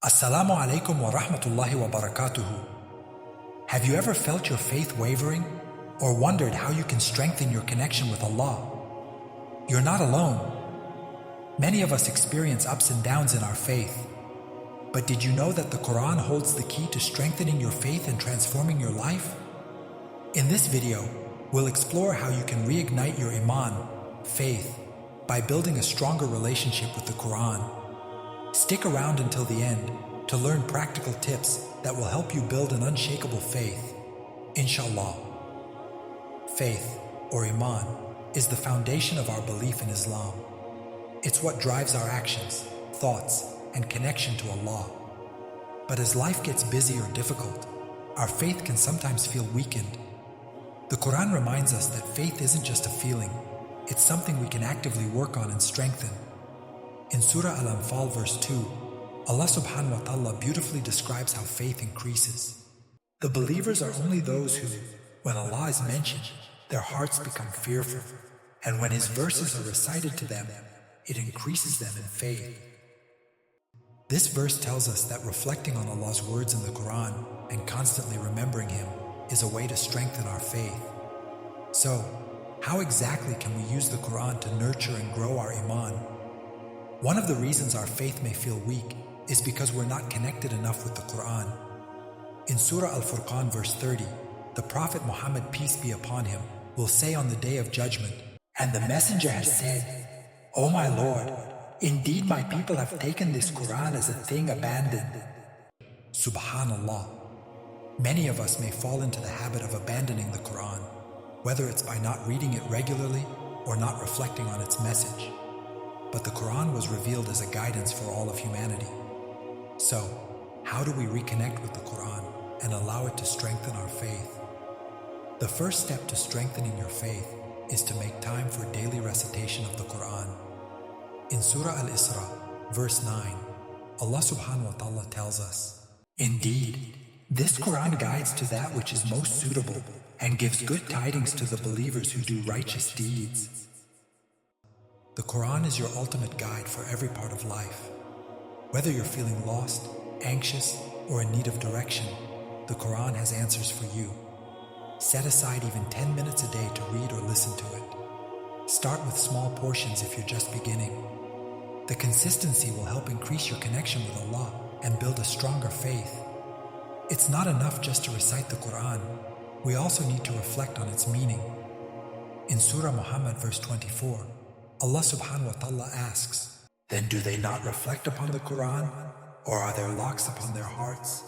Assalamu Alaikum wa rahmatullahi wa barakatuhu. Have you ever felt your faith wavering or wondered how you can strengthen your connection with Allah? You're not alone. Many of us experience ups and downs in our faith. But did you know that the Quran holds the key to strengthening your faith and transforming your life? In this video, we'll explore how you can reignite your Iman, faith, by building a stronger relationship with the Quran. Stick around until the end to learn practical tips that will help you build an unshakable faith, inshallah. Faith, or Iman, is the foundation of our belief in Islam. It's what drives our actions, thoughts, and connection to Allah. But as life gets busy or difficult, our faith can sometimes feel weakened. The Quran reminds us that faith isn't just a feeling, it's something we can actively work on and strengthen. In Surah Al-Anfal verse 2, Allah subhanahu wa ta'ala beautifully describes how faith increases. The believers are only those who, when Allah is mentioned, their hearts become fearful, and when His verses are recited to them, it increases them in faith. This verse tells us that reflecting on Allah's words in the Quran and constantly remembering Him is a way to strengthen our faith. So, how exactly can we use the Quran to nurture and grow our Iman? One of the reasons our faith may feel weak is because we're not connected enough with the Quran. In Surah Al-Furqan verse 30, the Prophet Muhammad, peace be upon him, will say on the Day of Judgment, "And the Messenger has said, O my Lord, indeed my people have taken this Quran as a thing abandoned." Subhanallah. Many of us may fall into the habit of abandoning the Quran, whether it's by not reading it regularly or not reflecting on its message. But the Quran was revealed as a guidance for all of humanity. So, how do we reconnect with the Quran and allow it to strengthen our faith? The first step to strengthening your faith is to make time for daily recitation of the Quran. In Surah Al-Isra, verse 9, Allah subhanahu wa ta'ala tells us, "Indeed, this Quran guides to that which is most suitable and gives good tidings to the believers who do righteous deeds." The Quran is your ultimate guide for every part of life. Whether you're feeling lost, anxious, or in need of direction, the Quran has answers for you. Set aside even 10 minutes a day to read or listen to it. Start with small portions if you're just beginning. The consistency will help increase your connection with Allah and build a stronger faith. It's not enough just to recite the Quran. We also need to reflect on its meaning. In Surah Muhammad verse 24, Allah subhanahu wa ta'ala asks, "Then do they not reflect upon the Quran, or are there locks upon their hearts?"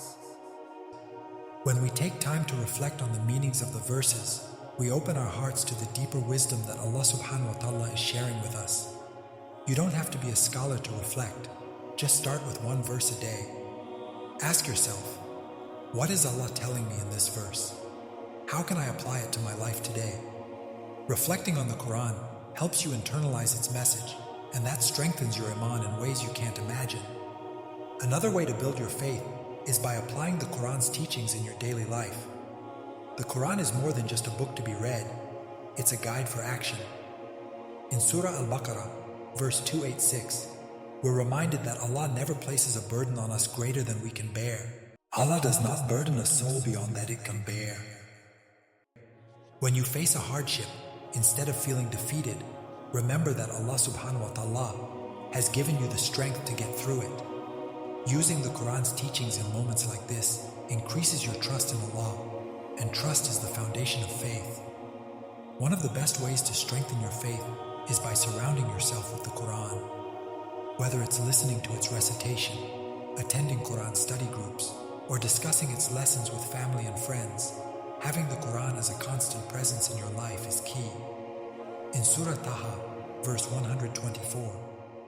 When we take time to reflect on the meanings of the verses, we open our hearts to the deeper wisdom that Allah subhanahu wa ta'ala is sharing with us. You don't have to be a scholar to reflect. Just start with one verse a day. Ask yourself, what is Allah telling me in this verse? How can I apply it to my life today? Reflecting on the Quran helps you internalize its message, and that strengthens your Iman in ways you can't imagine. Another way to build your faith is by applying the Quran's teachings in your daily life. The Quran is more than just a book to be read, it's a guide for action. In Surah Al-Baqarah, verse 286, we're reminded that Allah never places a burden on us greater than we can bear. Allah does not burden a soul beyond that it can bear. When you face a hardship, instead of feeling defeated, remember that Allah subhanahu wa ta'ala has given you the strength to get through it. Using the Quran's teachings in moments like this increases your trust in Allah, and trust is the foundation of faith. One of the best ways to strengthen your faith is by surrounding yourself with the Quran. Whether it's listening to its recitation, attending Quran study groups, or discussing its lessons with family and friends, having the Quran as a constant presence in your life is key. In Surah Taha, verse 124,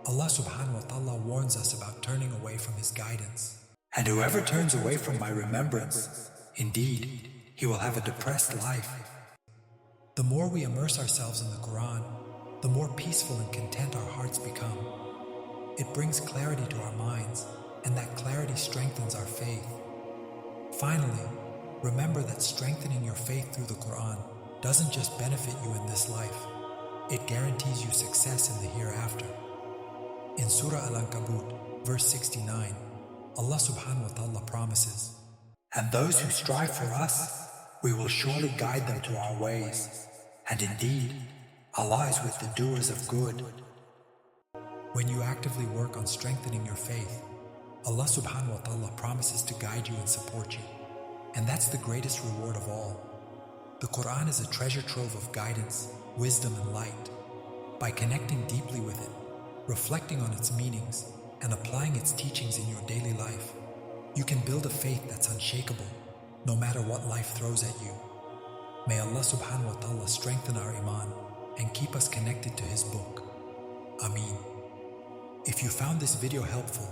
Allah subhanahu wa ta'ala warns us about turning away from His guidance. "And whoever turns away from my remembrance, indeed, he will have a depressed life." The more we immerse ourselves in the Quran, the more peaceful and content our hearts become. It brings clarity to our minds, and that clarity strengthens our faith. Finally, remember that strengthening your faith through the Quran doesn't just benefit you in this life, it guarantees you success in the hereafter. In Surah Al-Ankabut, verse 69, Allah subhanahu wa ta'ala promises, "And those who strive for us, we will surely guide them to our ways. And indeed, Allah is with the doers of good." When you actively work on strengthening your faith, Allah subhanahu wa ta'ala promises to guide you and support you. And that's the greatest reward of all. The Quran is a treasure trove of guidance, wisdom, and light. By connecting deeply with it, reflecting on its meanings, and applying its teachings in your daily life, you can build a faith that's unshakable, no matter what life throws at you. May Allah subhanahu wa ta'ala strengthen our Iman and keep us connected to His book. Ameen. If you found this video helpful,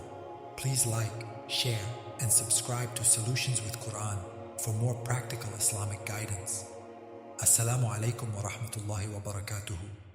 please like, share, and subscribe to Solutions with Quran for more practical Islamic guidance. Assalamu Alaikum wa rahmatullahi wa barakatuhu.